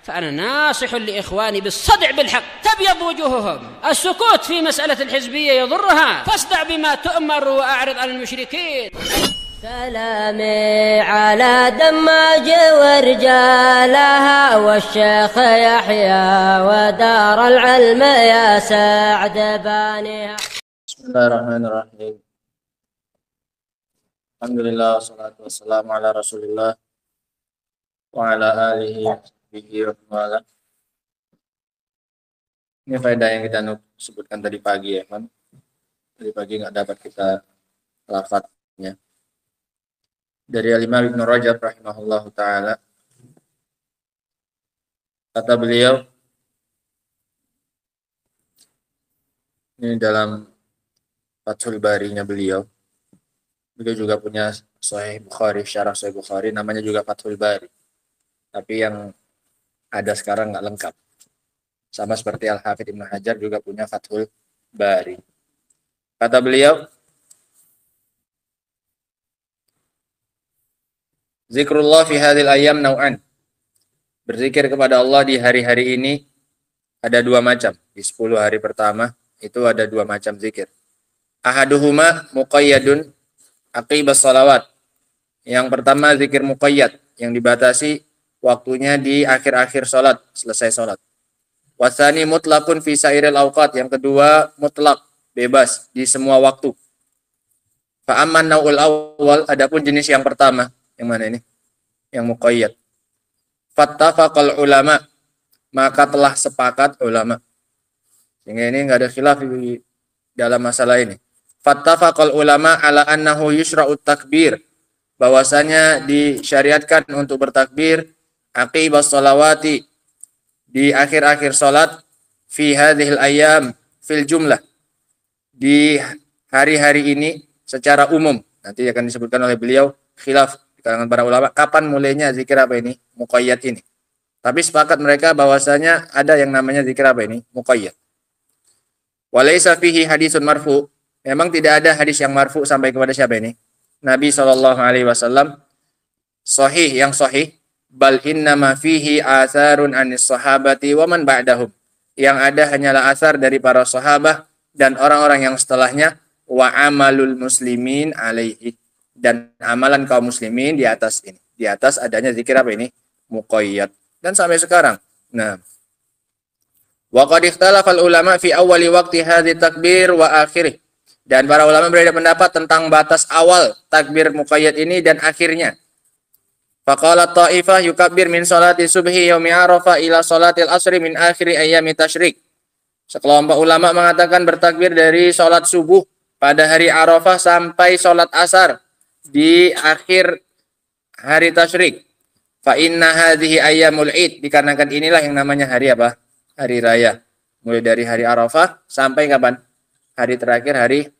فأنا ناصح لإخواني بالصدع بالحق تبيض وجوههم. السكوت في مسألة الحزبية يضرها، فاصدع بما تؤمر وأعرض عن المشركين. سلامي على دماج ورجالها والشيخ يحيى ودار العلم يا سعد بانيها. بسم الله الرحمن الرحيم. الحمد لله والصلاة والسلام على رسول الله وعلى alihi wa wala. Ini faedah yang kita sebutkan tadi pagi ya kan. Tadi pagi nggak dapat kita lafadznya. Dari Al-Imam Ibnu Rajab rahimahullahu taala. Kata beliau ini dalam Fathul Barinya beliau juga punya Sahih Bukhari, syarah Sahih Bukhari, namanya juga Fathul Bari. Tapi yang ada sekarang nggak lengkap. Sama seperti Al-Hafidz Ibnu Hajar juga punya Fathul Bari. Kata beliau, zikrullah fi hadhil ayyam nau'an. Berzikir kepada Allah di hari-hari ini ada dua macam. Di 10 hari pertama itu ada dua macam zikir. Ahaduhuma muqayyadun aqibas salawat. Yang pertama zikir muqayyad yang dibatasi waktunya di akhir-akhir salat, selesai salat. Wasani mutlaqun fi sairil awqat. Yang kedua mutlak, bebas di semua waktu. Fa amman naul awal, adapun jenis yang pertama, yang mana ini? Yang muqayyad. Fattafaqal ulama, maka telah sepakat ulama. Sehingga ini enggak ada khilaf di dalam masalah ini. Fattafaqal ulama ala annahu yusra'ut takbir, bahwasanya disyariatkan untuk bertakbir aqibas sholawati, di akhir-akhir salat, fi hadhil ayyam fil jumlah, di hari-hari ini secara umum. Nanti akan disebutkan oleh beliau khilaf di kalangan para ulama kapan mulainya zikir apa ini muqayyad ini. Tapi sepakat mereka bahwasanya ada yang namanya zikir apa ini muqayyad. Walaysa fihi hadisun marfu, memang tidak ada hadis yang marfu sampai kepada siapa ini? Nabi SAW. Sahih, yang sahih. Bal innama fihi atharun anis sahabati wa man ba'dahum. Yang ada hanyalah asar dari para sahabat dan orang-orang yang setelahnya. Wa amalul muslimin alaihi, dan amalan kaum muslimin di atas ini. Di atas adanya zikir apa ini? Muqayyad. Dan sampai sekarang. Nah, wa qad ikhtalafa ulama fi awwali waqti hadhi takbir wa akhirih. Dan para ulama berbeda pendapat tentang batas awal takbir muqayyad ini dan akhirnya. Faqala ta'ifah yukabbir min salati subhi yaumi arafah ila salatil asri min akhiri ayyami tasyrik. Sekelompok ulama mengatakan bertakbir dari salat subuh pada hari Arafah sampai salat asar di akhir hari tasyrik. Fa inna hadhihi ayyamul id, dikarenakan inilah yang namanya hari apa? Hari raya. Mulai dari hari Arafah sampai kapan? Hari terakhir hari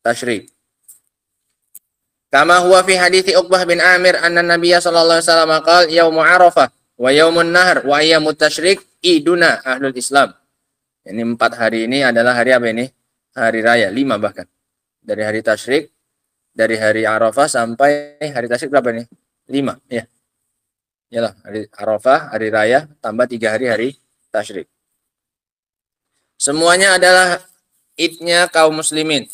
tasyrik. Kama huwa fi hadithi Uqbah bin Amir anna Nabiyya sallallahu alaihi wasallam qala yaumu Arafah wa yaumun nahr wa ayyamut tasyrik iduna ahlul Islam. Ini 4 hari ini adalah hari apa ini? Hari raya, 5 bahkan. Dari hari tasyrik, dari hari Arafah sampai hari tasyrik berapa ini? 5, ya. Yalah, hari Arafah, hari raya, tambah 3 hari tasyrik. Semuanya adalah idnya kaum muslimin.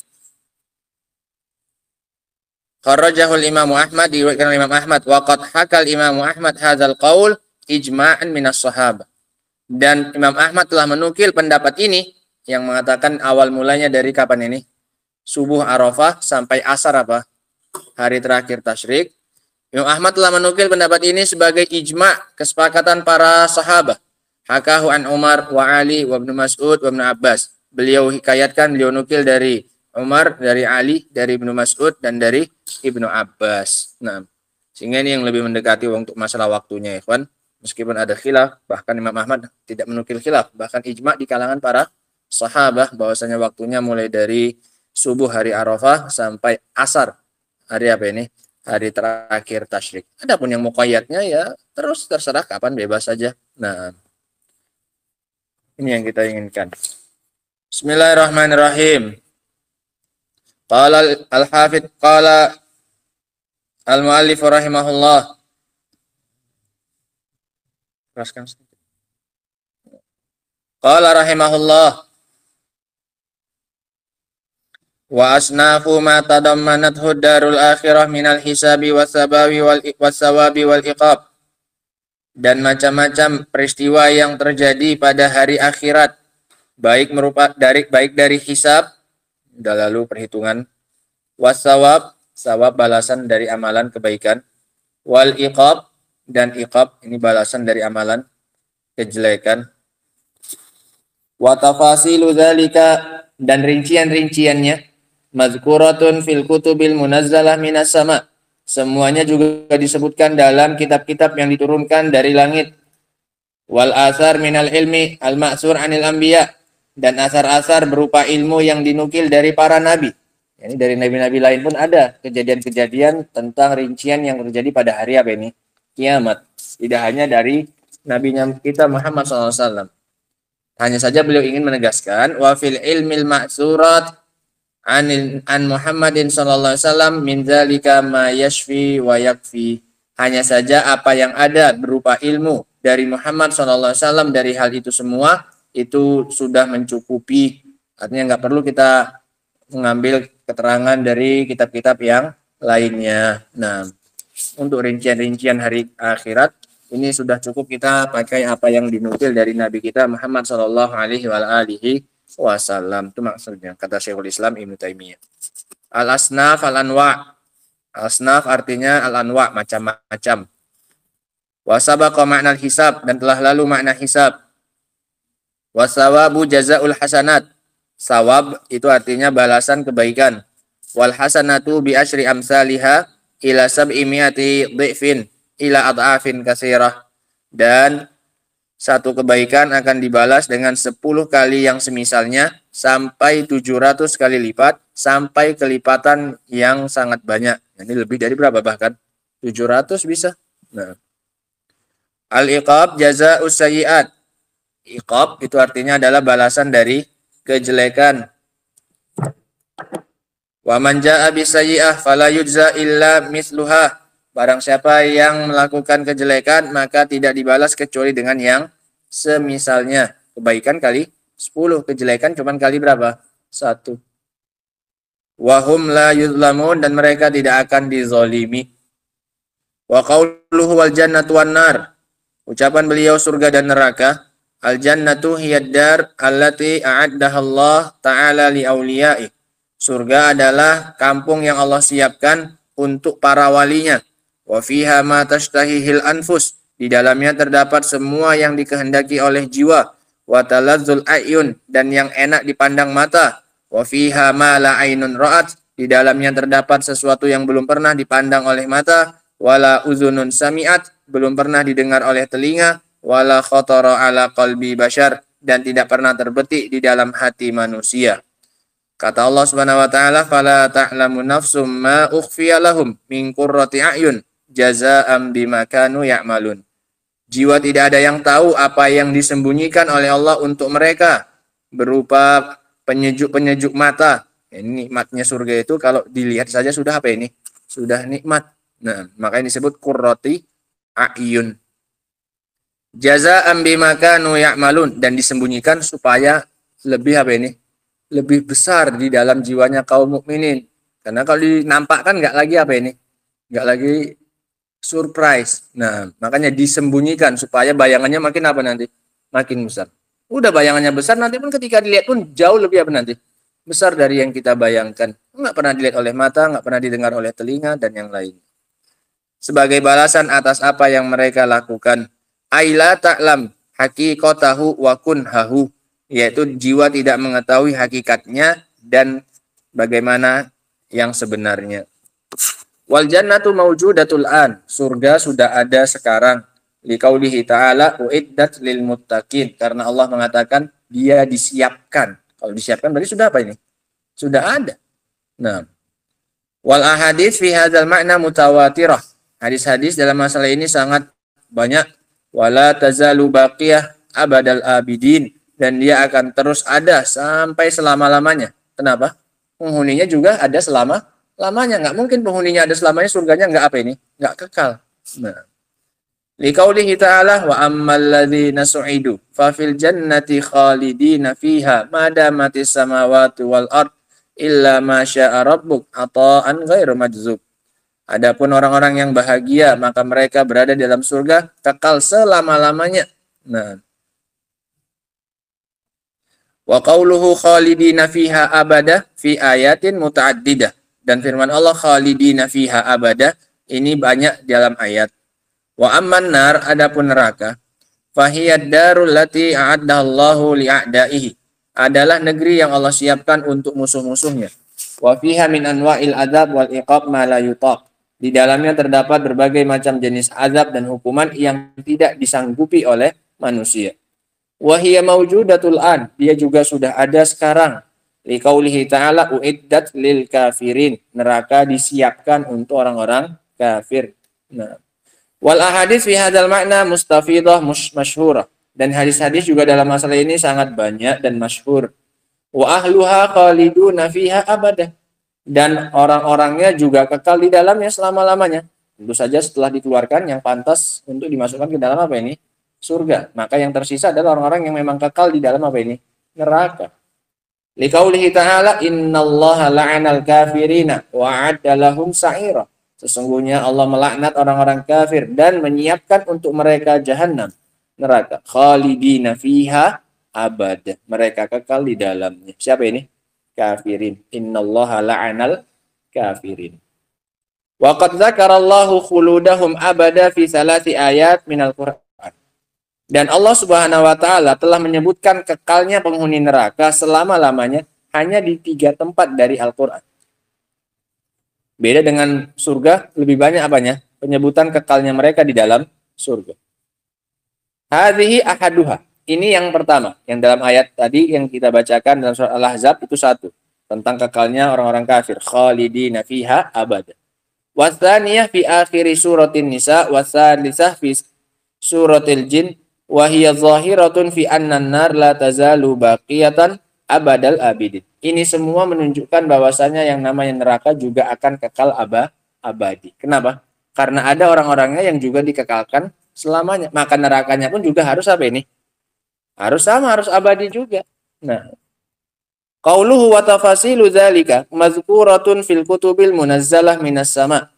Kharrajahul Imam Ahmad, diriwayatkan oleh Imam Ahmad, wa qad hakal Imam Ahmad hadzal qaul ijma'an minas sahabah. Dan Imam Ahmad telah menukil pendapat ini yang mengatakan awal mulanya dari kapan ini? Subuh Arafah sampai asar apa? Hari terakhir tasyrik. Imam Ahmad telah menukil pendapat ini sebagai ijma', kesepakatan para sahabat. Hakahu an Umar wa Ali wa Ibnu Mas'ud wa Ibnu Abbas. Beliau hikayatkan, beliau nukil dari Umar, dari Ali, dari Ibnu Mas'ud, dan dari Ibnu Abbas. Nah, sehingga ini yang lebih mendekati untuk masalah waktunya, ikhwan. Meskipun ada khilaf, bahkan Imam Ahmad tidak menukil khilaf, bahkan ijma' di kalangan para sahabat bahwasanya waktunya mulai dari subuh hari Arafah sampai asar hari apa ini? Hari terakhir tasyrik. Adapun yang muqayyadnya ya terus terserah kapan, bebas saja. Nah, ini yang kita inginkan. Bismillahirrahmanirrahim. Qala al-Hafidz qala al-muallif rahimahullah. Teruskan sedikit. Qala rahimahullah wa asnafu ma tadammanathu darul akhirah minal hisabi wasawabi wal iqab. Dan macam-macam peristiwa yang terjadi pada hari akhirat, baik dari hisab, sudah lalu perhitungan, wasawab, sawab balasan dari amalan kebaikan, wal iqab, dan iqab ini balasan dari amalan kejelekan, wa tafasilu dzalika, dan rincian-rinciannya, mazkuratun fil kutubil munazzalah minas sama, semuanya juga disebutkan dalam kitab-kitab yang diturunkan dari langit, wal asar minal ilmi al ma'sur anil anbiya, dan asar-asar berupa ilmu yang dinukil dari para nabi. Ini dari nabi-nabi lain pun ada kejadian-kejadian tentang rincian yang terjadi pada hari apa ini? Kiamat. Tidak hanya dari nabinya kita Muhammad SAW. Hanya saja beliau ingin menegaskan wa fil ilmil ma'surat an Muhammadin sallallahu alaihi wasallam min dzalika ma yashfi wa yakfi. Hanya saja apa yang ada berupa ilmu dari Muhammad sallallahu alaihi wasallam dari hal itu semua itu sudah mencukupi. Artinya nggak perlu kita mengambil keterangan dari kitab-kitab yang lainnya. Nah, untuk rincian-rincian hari akhirat ini sudah cukup kita pakai apa yang dinukil dari Nabi kita Muhammad sallallahu alaihi wasallam. Itu maksudnya kata Syekhul Islam Ibnu Taimiyah. Al-asnaf al-anwa. Al-asnaf artinya al-anwa, macam-macam. Wa sabaqa ma'nal hisab, dan telah lalu makna hisab. Wa sawabu jazaul hasanat. Sawab itu artinya balasan kebaikan. Wal hasanatu bi asyri amsalihha ila sab'i mi'ati dhifin ila ad'afin katsirah. Dan satu kebaikan akan dibalas dengan 10 kali yang semisalnya sampai 700 kali lipat sampai kelipatan yang sangat banyak. Ini lebih dari berapa bahkan? 700 bisa. Nah. Al-iqab jazaa'us sayyi'at. Iqab itu artinya adalah balasan dari kejelekan. Wa man jaa'a bisayyi'ah fala yujza illa misluha. Barang siapa yang melakukan kejelekan maka tidak dibalas kecuali dengan yang semisalnya. Kebaikan kali 10, kejelekan cuman kali berapa? 1. Wa hum la yuzlamun, dan mereka tidak akan dizalimi. Wa qauluhu wal jannatu wan nar. Ucapan beliau surga dan neraka. Al jannatu hiyad dar allati a'addaha Allah ta'ala li auliya'i. Surga adalah kampung yang Allah siapkan untuk para walinya. Wa fiha ma tashtahihil anfus. Di dalamnya terdapat semua yang dikehendaki oleh jiwa. Wa talazzul a'yun, dan yang enak dipandang mata. Wa fiha ma la ainun ra'at. Di dalamnya terdapat sesuatu yang belum pernah dipandang oleh mata. Wala uzunun sami'at, belum pernah didengar oleh telinga. Wala khatara ala qalbi bashar, dan tidak pernah terbetik di dalam hati manusia. Kata Allah Subhanahu wa taala, "Fala ta'lamu nafsum ma ukhfiya lahum min qurrati a'yun jazaa'an bima kanu ya'malun." Jiwa tidak ada yang tahu apa yang disembunyikan oleh Allah untuk mereka berupa penyejuk-penyejuk mata. Ini nikmatnya surga itu kalau dilihat saja sudah apa ini? Sudah nikmat. Nah, makanya disebut qurrati a'yun. Jazaa'an bima kanu ya'malun, dan disembunyikan supaya lebih apa ini? Lebih besar di dalam jiwanya kaum mukminin. Karena kalau dinampakkan nggak lagi apa ini? Nggak lagi surprise. Nah, makanya disembunyikan supaya bayangannya makin apa nanti? Makin besar. Udah bayangannya besar, nanti pun ketika dilihat pun jauh lebih apa nanti? Besar dari yang kita bayangkan. Nggak pernah dilihat oleh mata, nggak pernah didengar oleh telinga, dan yang lain. Sebagai balasan atas apa yang mereka lakukan. Aila ta'lam haqiqatahu wa kunhahu, yaitu jiwa tidak mengetahui hakikatnya dan bagaimana yang sebenarnya. Wal jannatu mawjudatul an, surga sudah ada sekarang. Liqaulihi ta'ala uiddat lil muttaqin, karena Allah mengatakan dia disiapkan. Kalau disiapkan berarti sudah apa ini? Sudah ada. Nah, wal ahadits fi hadzal ma'na mutawatirah. Hadis-hadis dalam masalah ini sangat banyak. Wala tazalu baqiyah abadal abidin, dan dia akan terus ada sampai selama-lamanya. Kenapa? Penghuninya juga ada selama-lamanya. Nggak mungkin penghuninya ada selamanya, surganya nggak apa ini? Nggak kekal. Nah, Liqaulihi ta'ala wa ammal ladzina su'idu fa fil jannati khalidina fiha ma damatis samawati wal ard illa ma syaa rabbuk ata'an ghairu majzub. Adapun orang-orang yang bahagia maka mereka berada dalam surga kekal selama-lamanya. Nah. Wa qauluhu khalidina fiha abada fi ayatin muta'addidah. Dan firman Allah khalidina fiha abada ini banyak dalam ayat. Wa amman nar adapun neraka fahiyad darul lati a'addahallahu li'a'daihi adalah negeri yang Allah siapkan untuk musuh-musuhnya. Wa fiha min anwa'il adzab wal iqab ma la yutaq. Di dalamnya terdapat berbagai macam jenis azab dan hukuman yang tidak disanggupi oleh manusia. Wa hiya maujudatul an, dia juga sudah ada sekarang. Liqaulihi ta'ala uiddat lil kafirin, neraka disiapkan untuk orang-orang kafir. Nah, wal ahadits fi hadzal makna mustafidah masyhurah, dan hadis-hadis juga dalam masalah ini sangat banyak dan masyhur. Wa ahluha khaliduna fiha abada, dan orang-orangnya juga kekal di dalamnya selama-lamanya. Tentu saja setelah dikeluarkan yang pantas untuk dimasukkan ke dalam apa ini? Surga. Maka yang tersisa adalah orang-orang yang memang kekal di dalam apa ini? Neraka. Liqaulihi ta'ala innallaha la'anal kafirina wa 'adda lahum sa'ira. Sesungguhnya Allah melaknat orang-orang kafir dan menyiapkan untuk mereka jahanam, neraka. Khalidina fiha abada. Mereka kekal di dalamnya. Siapa ini? Kafirin. Innallaha la'anal kafirin. Wa qad dzakarallahu khuludahum abada fi salasi ayat minal Qur'an. Dan Allah Subhanahu wa taala telah menyebutkan kekalnya penghuni neraka selama-lamanya hanya di 3 tempat dari Al-Qur'an. Beda dengan surga, lebih banyak apanya? Penyebutan kekalnya mereka di dalam surga. Hadhihi ahaduha. Ini yang pertama, yang dalam ayat tadi yang kita bacakan dalam surat Al-Ahzab itu 1, tentang kekalnya orang-orang kafir, khalidina fiha abada. Watsaniyah fi akhir suratin Nisa, watsalisah fi suratil Jin, wa hiya zahiratun fi anna an-nar la tazalu baqiyatan abadal abidin. Ini semua menunjukkan bahwasanya yang namanya neraka juga akan kekal abadi. Kenapa? Karena ada orang-orangnya yang juga dikekalkan selamanya. Maka nerakanya pun juga harus apa ini? Harus sama, harus abadi juga. Nah, qauluhu wa tafasilu dzalika mazkuratun fil kutubil munazzalah minas sama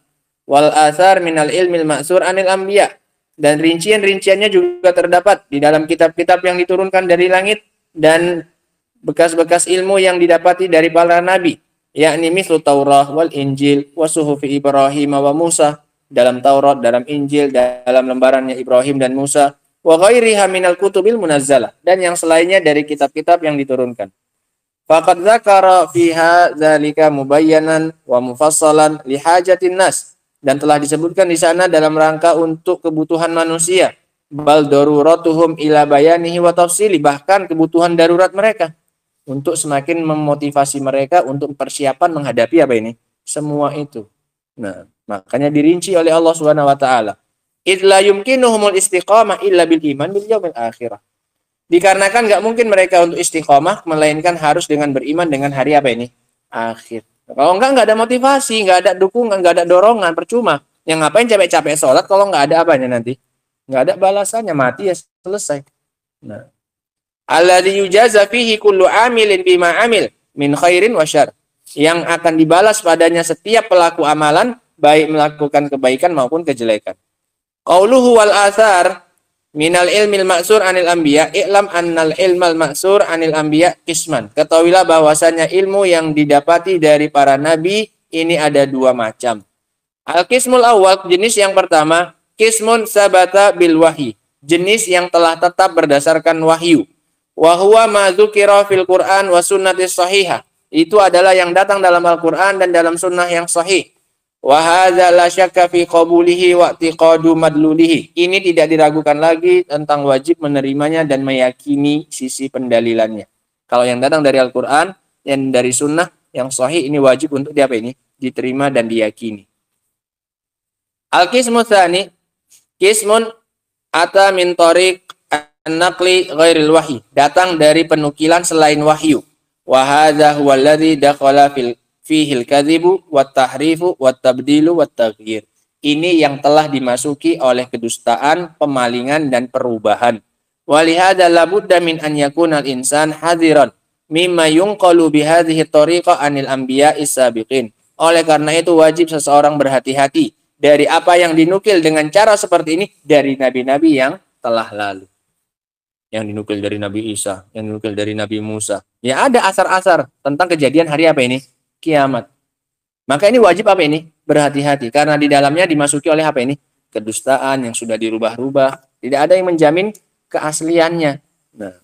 wal athar minal ilmil ma'sur anil anbiya. Dan rincian-rinciannya juga terdapat di dalam kitab-kitab yang diturunkan dari langit dan bekas-bekas ilmu yang didapati dari para nabi, yakni mislu Taurah wal Injil wa suhufi Ibrahim wa Musa, dalam Taurat, dalam Injil, dalam lembarannya Ibrahim dan Musa, wa ghairiha minal kutubil munazzalah, dan yang selainnya dari kitab-kitab yang diturunkan. Faqad dzakara fiha dzalika mubayyanan wa mufassalan li hajatin nas, dan telah disebutkan di sana dalam rangka untuk kebutuhan manusia, bal daruratuhum ila bayanihi wa tafsili, bahkan kebutuhan darurat mereka untuk semakin memotivasi mereka untuk persiapan menghadapi apa ini? Semua itu. Nah, makanya dirinci oleh Allah Subhanahu wa taala. Idz la yumkinuhumul istiqamah illa bil iman bil yaumil akhirah. Dikarenakan enggak mungkin mereka untuk istiqamah melainkan harus dengan beriman dengan hari apa ini? Akhir. Kalau enggak ada motivasi, enggak ada dukungan, enggak ada dorongan, percuma. Yang ngapain capek-capek sholat kalau enggak ada apanya nanti? Enggak ada balasannya, mati ya selesai. Nah, alladzi yujaza fihi kullu amilin bima amil min khairin wa syarr, yang akan dibalas padanya setiap pelaku amalan baik melakukan kebaikan maupun kejelekan. Qauluhu wal athar minal ilmil ma'sur anil anbiya, i'lam annal ilmal ma'sur anil anbiya qisman. Ketahuilah bahwasanya ilmu yang didapati dari para nabi ini ada 2 macam. Al-qismul awal, jenis yang pertama, qismun sabata bil wahyi, jenis yang telah tetap berdasarkan wahyu. Wa huwa ma dzukira fil Qur'an wa sunnatis shahihah. Itu adalah yang datang dalam Al-Qur'an dan dalam sunnah yang sahih. Wa hadza la syakka fi qabulihi wa i'tiqadu madlulihi. Ini tidak diragukan lagi tentang wajib menerimanya dan meyakini sisi pendalilannya. Kalau yang datang dari Al-Qur'an, yang dari sunnah yang sahih, ini wajib untuk diapa ini? Diterima dan diyakini. Al-qismu tsani, qismun ata min tariq an-naqli ghairil wahyi, datang dari penukilan selain wahyu. Wa hadza huwa alladhi dakhala fihil kadhibu wat tahrifu wat tabdilu wat taghyir. Ini yang telah dimasuki oleh kedustaan, pemalingan, dan perubahan. Walihada labudda min an yakunal insan hadiran mimma yunqalu bihadhihi tariqah anil anbiya'is sabiqin. Oleh karena itu wajib seseorang berhati-hati dari apa yang dinukil dengan cara seperti ini dari nabi-nabi yang telah lalu. Yang dinukil dari Nabi Isa, yang dinukil dari Nabi Musa. Ya ada asar-asar tentang kejadian hari apa ini? Kiamat. Maka ini wajib apa ini? Berhati-hati. Karena di dalamnya dimasuki oleh apa ini? Kedustaan yang sudah dirubah-rubah. Tidak ada yang menjamin keasliannya. Nah,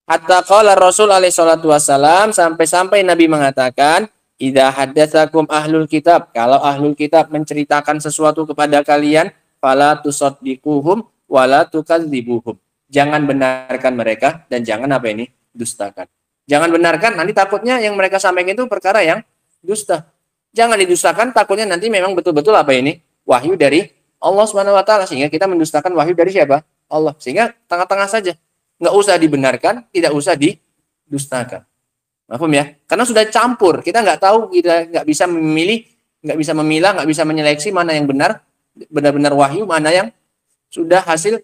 hatta qala Rasul alaihi salatu wassalam, sampai-sampai Nabi mengatakan, idza haddatsakum ahlul kitab, kalau ahlul kitab menceritakan sesuatu kepada kalian, fala tusaddiquhum wala tukadzibuhum. Jangan benarkan mereka dan jangan apa ini? Dustakan. Jangan benarkan, nanti takutnya yang mereka sampaikan itu perkara yang dusta. Jangan didustakan, takutnya nanti memang betul-betul apa ini? Wahyu dari Allah Subhanahu wa taala, sehingga kita mendustakan wahyu dari siapa? Allah. Sehingga tengah-tengah saja. Nggak usah dibenarkan, tidak usah didustakan. Paham ya? Karena sudah campur. Kita nggak tahu, kita nggak bisa memilih, nggak bisa memilah, nggak bisa menyeleksi mana yang benar-benar wahyu, mana yang sudah hasil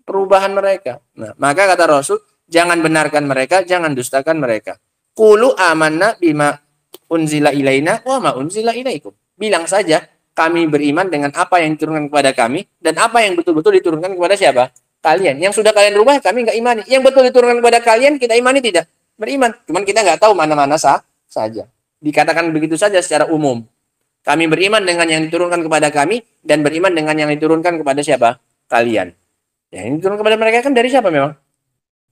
perubahan mereka. Nah, maka kata Rasul, jangan benarkan mereka, jangan dustakan mereka. Qulu amanna bima unzila ilaina wa ma unzila ilaikum. Bilang saja, kami beriman dengan apa yang diturunkan kepada kami dan apa yang betul-betul diturunkan kepada siapa? Kalian. Yang sudah kalian rubah, kami nggak imani. Yang betul diturunkan kepada kalian, kita imani tidak? Beriman. Cuman kita nggak tahu mana-mana saja. Dikatakan begitu saja secara umum. Kami beriman dengan yang diturunkan kepada kami dan beriman dengan yang diturunkan kepada siapa? Kalian. Ya, yang diturunkan kepada mereka kan dari siapa memang?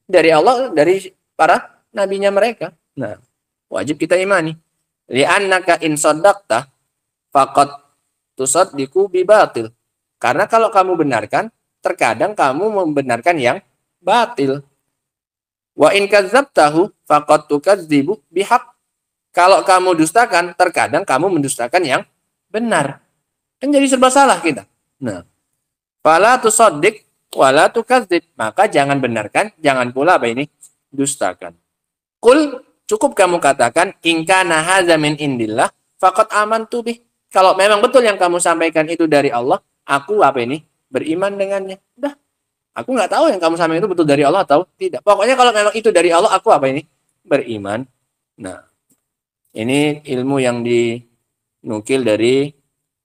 Dari Allah, dari para nabinya mereka. Nah, wajib kita imani. Li'annaka in saddaqta faqad tusaddiqu bi batil. Karena kalau kamu benarkan, terkadang kamu membenarkan yang batil. Wa in kadzabtahu faqad tukadzibu bihaq. Kalau kamu dustakan, terkadang kamu mendustakan yang benar. Kan jadi serba salah kita. Nah, fala tusaddiq wala tukadzib, maka jangan benarkan, jangan pula apa ini? Dustakan. Qul, cukup kamu katakan, in kana hadza min indillah faqad amantu bih. Kalau memang betul yang kamu sampaikan itu dari Allah, aku apa ini? Beriman dengannya. Udah. Aku nggak tahu yang kamu sampaikan itu betul dari Allah atau tidak. Pokoknya kalau memang itu dari Allah, aku apa ini? Beriman. Nah, ini ilmu yang dinukil dari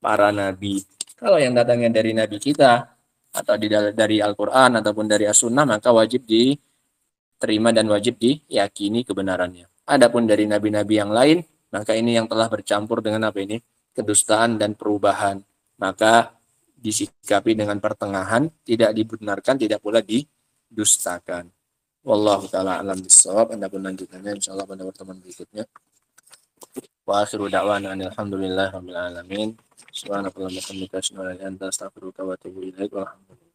para nabi. Kalau yang datangnya dari nabi kita atau dari Al-Quran ataupun dari As-Sunnah, maka wajib diterima dan wajib diyakini kebenarannya. Adapun dari nabi-nabi yang lain, maka ini yang telah bercampur dengan apa ini? Kedustaan dan perubahan. Maka disikapi dengan pertengahan, tidak dibenarkan, tidak pula didustakan. Wallahu ta'ala alam bissawab. Adapun lanjutannya insyaallah pada pertemuan berikutnya. Wa akhiru da'wana alhamdulillah rabbil alamin. Subhanakallahumma wa bihamdika asyhadu an la ilaha illa anta astaghfiruka wa atubu ilaik. Walhamdulillah.